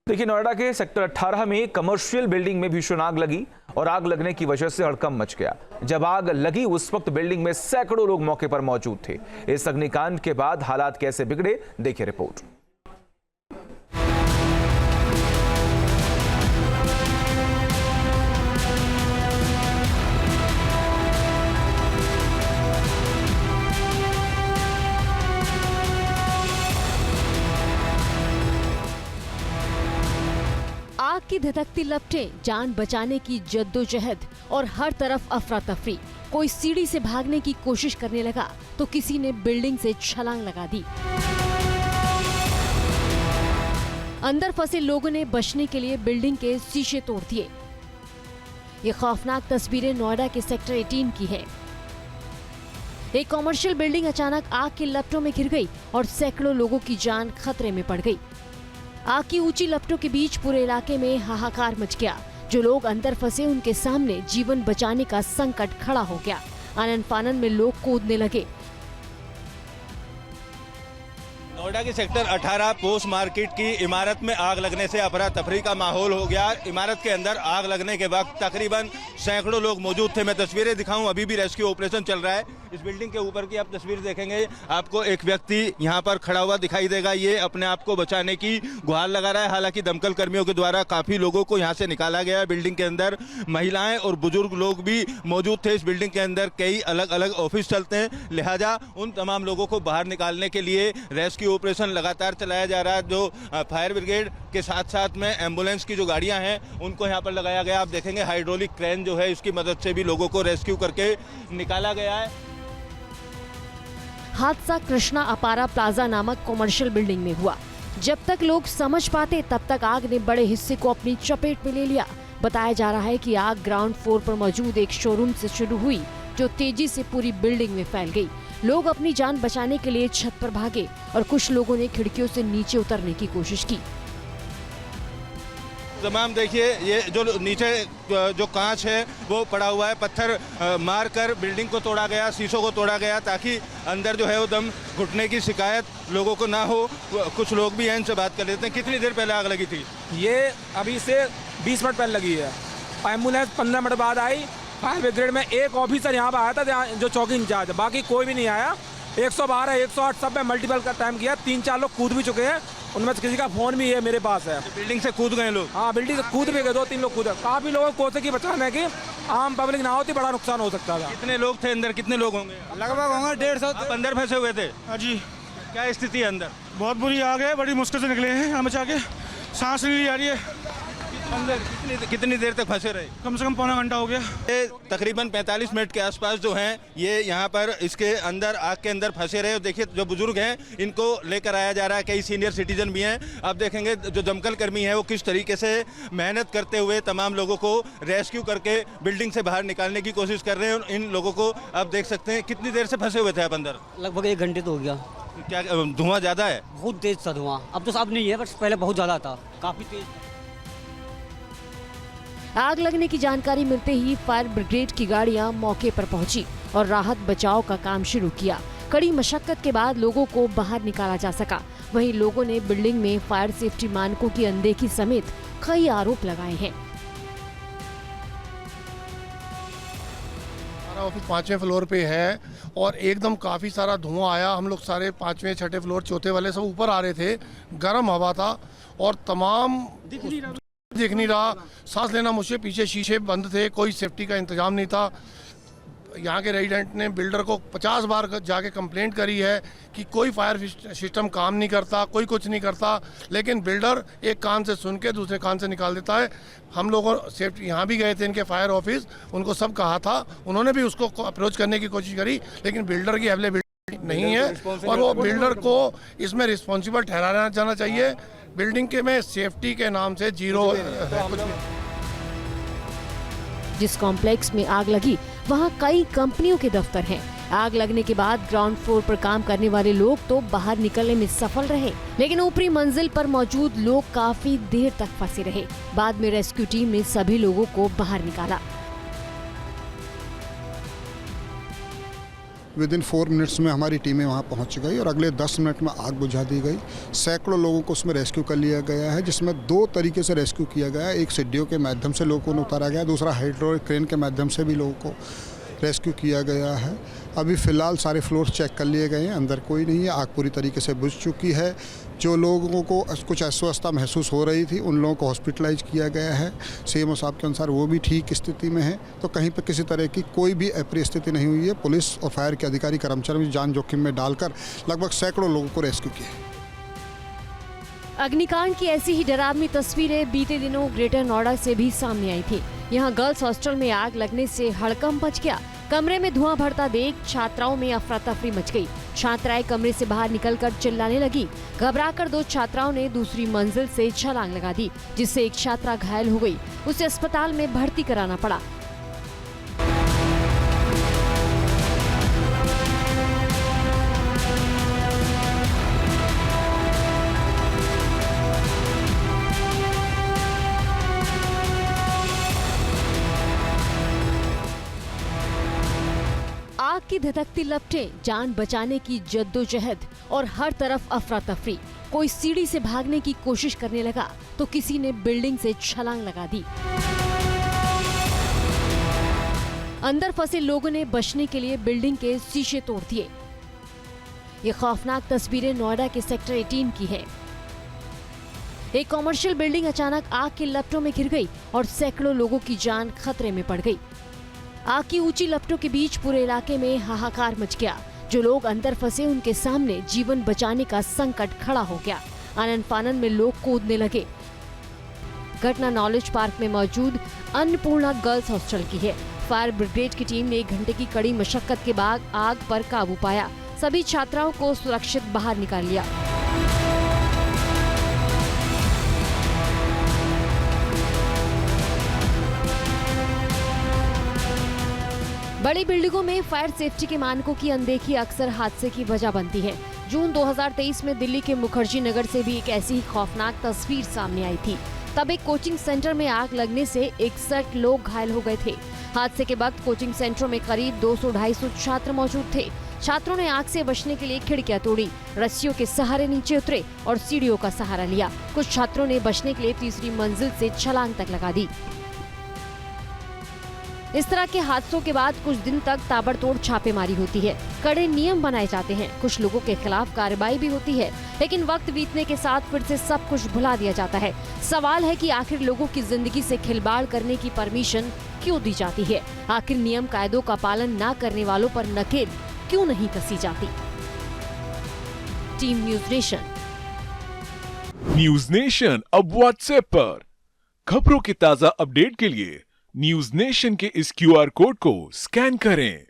देखिए, नोएडा के सेक्टर 18 में कमर्शियल बिल्डिंग में भीषण आग लगी और आग लगने की वजह से हड़कंप मच गया। जब आग लगी उस वक्त बिल्डिंग में सैकड़ों लोग मौके पर मौजूद थे। इस अग्निकांड के बाद हालात कैसे बिगड़े, देखिए रिपोर्ट। आग की धधकती लपटें, जान बचाने की जद्दोजहद और हर तरफ अफरा तफरी। कोई सीढ़ी से भागने की कोशिश करने लगा तो किसी ने बिल्डिंग से छलांग लगा दी। अंदर फंसे लोगों ने बचने के लिए बिल्डिंग के शीशे तोड़ दिए। ये खौफनाक तस्वीरें नोएडा के सेक्टर 18 की है। एक कमर्शियल बिल्डिंग अचानक आग की लपटों में घिर गई और सैकड़ों लोगों की जान खतरे में पड़ गई। आग की ऊंची लपटों के बीच पूरे इलाके में हाहाकार मच गया। जो लोग अंदर फंसे उनके सामने जीवन बचाने का संकट खड़ा हो गया। आनन फानन में लोग कूदने लगे। नोएडा के सेक्टर 18 पोस्ट मार्केट की इमारत में आग लगने से अफरा तफरी का माहौल हो गया। इमारत के अंदर आग लगने के वक्त तकरीबन सैकड़ों लोग मौजूद थे। मैं तस्वीरें दिखाऊं, अभी भी रेस्क्यू ऑपरेशन चल रहा है। इस बिल्डिंग के ऊपर की आप तस्वीर देखेंगे, आपको एक व्यक्ति यहां पर खड़ा हुआ दिखाई देगा। ये अपने आप को बचाने की गुहार लगा रहा है। हालांकि दमकल कर्मियों के द्वारा काफी लोगों को यहां से निकाला गया है। बिल्डिंग के अंदर महिलाएं और बुजुर्ग लोग भी मौजूद थे। इस बिल्डिंग के अंदर कई अलग अलग ऑफिस चलते हैं, लिहाजा उन तमाम लोगों को बाहर निकालने के लिए रेस्क्यू ऑपरेशन लगातार चलाया जा रहा है। जो फायर ब्रिगेड के साथ साथ में एम्बुलेंस की जो गाड़ियां हैं उनको यहां पर लगाया गया। आप देखेंगे हाइड्रोलिक क्रेन जो है इसकी मदद से भी लोगों को रेस्क्यू करके निकाला गया है। हादसा कृष्णा अपारा प्लाजा नामक कमर्शियल बिल्डिंग में हुआ। जब तक लोग समझ पाते तब तक आग ने बड़े हिस्से को अपनी चपेट में ले लिया। बताया जा रहा है कि आग ग्राउंड फ्लोर पर मौजूद एक शोरूम से शुरू हुई, जो तेजी से पूरी बिल्डिंग में फैल गई। लोग अपनी जान बचाने के लिए छत पर भागे और कुछ लोगों ने खिड़कियों से नीचे उतरने की कोशिश की। तमाम देखिए, ये जो नीचे जो कांच है वो पड़ा हुआ है। पत्थर मारकर बिल्डिंग को तोड़ा गया, शीशों को तोड़ा गया, ताकि अंदर जो है वो दम घुटने की शिकायत लोगों को ना हो। कुछ लोग भी हैं, इनसे बात कर लेते हैं। कितनी देर पहले आग लगी थी? ये अभी से 20 मिनट पहले लगी है। एम्बुलेंस 15 मिनट बाद आई। फायर ब्रिगेड में एक ऑफिसर यहाँ पर आया था जो चौकी इंचार्ज, बाकी कोई भी नहीं आया। 112, 108 सब में मल्टीपल का टाइम किया। 3-4 लोग कूद भी चुके हैं, उनमें से किसी का फोन भी है मेरे पास है। बिल्डिंग से कूद गए लोग? हाँ, बिल्डिंग से कूद भी गए, 2-3 लोग कूदे। काफी लोगों को कोशिश की बचाने की, आम पब्लिक ना होती बड़ा नुकसान हो सकता था। कितने लोग थे अंदर? कितने लोग होंगे? लगभग होंगे 150। आप अंदर फंसे हुए थे? हाँ जी। क्या स्थिति है अंदर? बहुत बुरी आग है, बड़ी मुश्किल से निकले हैं। हमें जाके सांस नहीं ली जा रही है। अंदर कितनी देर तक फंसे रहे? कम से कम पौना घंटा हो गया। ये तकरीबन 45 मिनट के आसपास जो हैं ये यहाँ पर इसके अंदर आग के अंदर फंसे रहे। देखिए, जो बुजुर्ग हैं इनको लेकर आया जा रहा है। कई सीनियर सिटीजन भी हैं। आप देखेंगे जो दमकल कर्मी हैं वो किस तरीके से मेहनत करते हुए तमाम लोगों को रेस्क्यू करके बिल्डिंग से बाहर निकालने की कोशिश कर रहे हैं। इन लोगों को आप देख सकते हैं। कितनी देर से फंसे हुए थे आप अंदर? लगभग 1 घंटे तो हो गया। क्या धुआं ज़्यादा है? बहुत तेज था धुआं। अब तो साफ नहीं है, बट पहले बहुत ज़्यादा था, काफ़ी तेज। आग लगने की जानकारी मिलते ही फायर ब्रिगेड की गाड़ियां मौके पर पहुंची और राहत बचाव का काम शुरू किया। कड़ी मशक्कत के बाद लोगों को बाहर निकाला जा सका। वहीं लोगों ने बिल्डिंग में फायर सेफ्टी मानकों की अनदेखी समेत कई आरोप लगाए हैं। हमारा ऑफिस 5वें फ्लोर पे है और एकदम काफ़ी सारा धुआं आया। हम लोग सारे 5वें 6ठे फ्लोर, चौथे वाले सब ऊपर आ रहे थे। गर्म हवा था और तमाम दिख नहीं रहा, सांस लेना मुश्किल। पीछे शीशे बंद थे, कोई सेफ्टी का इंतजाम नहीं था। यहाँ के रेजिडेंट ने बिल्डर को 50 बार जाके कंप्लेंट करी है कि कोई फायर सिस्टम काम नहीं करता, कोई कुछ नहीं करता, लेकिन बिल्डर एक कान से सुन के दूसरे कान से निकाल देता है। हम लोगों सेफ्टी यहाँ भी गए थे, इनके फायर ऑफिस, उनको सब कहा था। उन्होंने भी उसको अप्रोच करने की कोशिश करी, लेकिन बिल्डर की अवेलेबिलिटी नहीं है और वो बिल्डर को इसमें रिस्पॉन्सिबल ठहराया जाना चाहिए। बिल्डिंग के में सेफ्टी के नाम से जीरो कुछ नहीं। जिस कॉम्प्लेक्स में आग लगी वहां कई कंपनियों के दफ्तर हैं। आग लगने के बाद ग्राउंड फ्लोर पर काम करने वाले लोग तो बाहर निकलने में सफल रहे, लेकिन ऊपरी मंजिल पर मौजूद लोग काफी देर तक फंसे रहे। बाद में रेस्क्यू टीम ने सभी लोगों को बाहर निकाला। विदिन 4 मिनट्स में हमारी टीमें वहाँ पहुँच गई और अगले 10 मिनट में आग बुझा दी गई। सैकड़ों लोगों को उसमें रेस्क्यू कर लिया गया है, जिसमें 2 तरीके से रेस्क्यू किया गया है। एक सीढ़ियों के माध्यम से लोगों को उतारा गया, दूसरा हाइड्रोलिक क्रेन के माध्यम से भी लोगों को रेस्क्यू किया गया है। अभी फ़िलहाल सारे फ्लोर चेक कर लिए गए हैं, अंदर कोई नहीं है, आग पूरी तरीके से बुझ चुकी है। जो लोगों को कुछ अस्वस्थता महसूस हो रही थी उन लोगों को हॉस्पिटलाइज किया गया है। सीएमओ साहब के अनुसार वो भी ठीक स्थिति में है, तो कहीं पर किसी तरह की कोई भी अप्रिय स्थिति नहीं हुई है। पुलिस और फायर के अधिकारी कर्मचारी भी जान जोखिम में डालकर लगभग सैकड़ों लोगों को रेस्क्यू किया। अग्निकांड की ऐसी ही डरावनी तस्वीरें बीते दिनों ग्रेटर नोएडा से भी सामने आई थी। यहाँ गर्ल्स हॉस्टल में आग लगने से हड़कंप मच गया। कमरे में धुआं भरता देख छात्राओं में अफरा तफरी मच गई। छात्राएं कमरे से बाहर निकलकर चिल्लाने लगी। घबराकर 2 छात्राओं ने दूसरी मंजिल से छलांग लगा दी, जिससे एक छात्रा घायल हो गई। उसे अस्पताल में भर्ती कराना पड़ा। आग की धधकती लपटें, जान बचाने की जद्दोजहद और हर तरफ अफरा तफरी। कोई सीढ़ी से भागने की कोशिश करने लगा तो किसी ने बिल्डिंग से छलांग लगा दी। अंदर फंसे लोगों ने बचने के लिए बिल्डिंग के शीशे तोड़ दिए। ये खौफनाक तस्वीरें नोएडा के सेक्टर 18 की हैं। एक कॉमर्शियल बिल्डिंग अचानक आग की लपटों में घिर गई और सैकड़ों लोगों की जान खतरे में पड़ गई। आग की ऊंची लपटों के बीच पूरे इलाके में हाहाकार मच गया। जो लोग अंदर फंसे उनके सामने जीवन बचाने का संकट खड़ा हो गया। आनन फानन में लोग कूदने लगे। घटना नॉलेज पार्क में मौजूद अन्नपूर्णा गर्ल्स हॉस्टल की है। फायर ब्रिगेड की टीम ने 1 घंटे की कड़ी मशक्कत के बाद आग पर काबू पाया। सभी छात्राओं को सुरक्षित बाहर निकाल लिया। बड़ी बिल्डिंगों में फायर सेफ्टी के मानकों की अनदेखी अक्सर हादसे की वजह बनती है। जून 2023 में दिल्ली के मुखर्जी नगर से भी एक ऐसी ही खौफनाक तस्वीर सामने आई थी। तब एक कोचिंग सेंटर में आग लगने से 61 लोग घायल हो गए थे। हादसे के वक्त कोचिंग सेंटर में करीब 200-250 छात्र मौजूद थे। छात्रों ने आग से बचने के लिए खिड़कियां तोड़ी, रस्सियों के सहारे नीचे उतरे और सीढ़ियों का सहारा लिया। कुछ छात्रों ने बचने के लिए तीसरी मंजिल से छलांग तक लगा दी। इस तरह के हादसों के बाद कुछ दिन तक ताबड़तोड़ छापेमारी होती है, कड़े नियम बनाए जाते हैं, कुछ लोगों के खिलाफ कार्रवाई भी होती है, लेकिन वक्त बीतने के साथ फिर से सब कुछ भुला दिया जाता है। सवाल है कि आखिर लोगों की जिंदगी से खिलवाड़ करने की परमिशन क्यों दी जाती है? आखिर नियम कायदों का पालन न करने वालों पर नकेल क्यों नहीं कसी जाती? Team news nation. News nation अब व्हाट्सएप पर खबरों के ताजा अपडेट के लिए न्यूज़ नेशन के इस QR कोड को स्कैन करें।